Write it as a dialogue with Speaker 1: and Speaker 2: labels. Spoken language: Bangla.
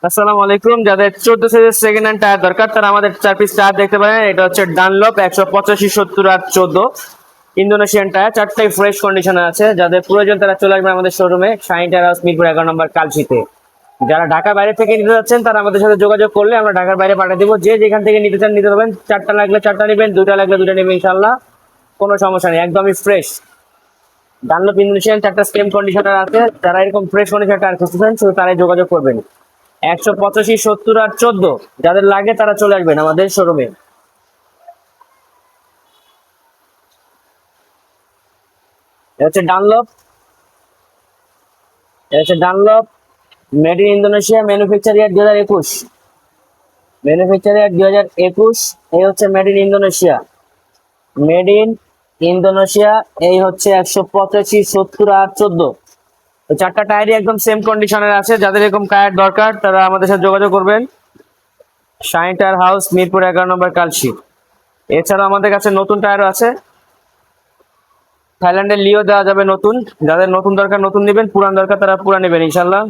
Speaker 1: আসসালামু আলাইকুম। যাদের 14 সিরিজ সেকেন্ড হ্যান্ড টায়ার দরকার তারা আমাদের 4 পিস টায়ার দেখতে পারেন। এটা হচ্ছে ডানলপ 185 70 আর 14 ইন্দোনেশিয়ান টায়ার, চারটাই ফ্রেশ কন্ডিশনে আছে। যাদের প্রয়োজন তারা চলে আসবেন আমাদের শোরুমে, শাইন টায়ার হাউস, মিরপুর 11 নম্বর, কালশিতে। যারা ঢাকা বাইরে থেকে নিতে যাচ্ছেন তারা আমাদের সাথে যোগাযোগ করলে আমরা ঢাকার বাইরে পাঠিয়ে দিব। যে যেখান থেকে নিতে চান নিতে পারবেন। 4টা লাগলে 4টা নেবেন, 2টা লাগলে 2টা নেবেন, ইনশাল্লাহ কোনো সমস্যা নেই, একদমই ফ্রেশ। ডানলপ ইন্দোনেশিয়ান 4টা সেম কন্ডিশনার আছে। যারা এরকম ফ্রেশ কন্ডিশনার টায়ার খুঁজতেছেন শুধু তারাই যোগাযোগ করবেন। 185 70 আর 14 যাদের লাগে তারা চলে আসবেন আমাদের শোরুমে। এটা হচ্ছে Dunlop, made in Indonesia, manufacture year 2021, manufacture year 2021। এই হচ্ছে made in Indonesia, made in Indonesia. এই হচ্ছে 185 70 আর 14। তো 4টা টায়ারই একদম সেম কন্ডিশনের আছে। যাদের এরকম টায়ার দরকার তারা আমাদের সাথে যোগাযোগ করবেন। শাইন টায়ার হাউস, মিরপুর 11 নম্বর, কালশি। এছাড়াও আমাদের কাছে নতুন টায়ারও আছে। থাইল্যান্ডের লিও দেওয়া যাবে নতুন। যাদের নতুন দরকার নতুন নেবেন, পুরান দরকার তারা পুরান নেবেন ইনশাল্লাহ।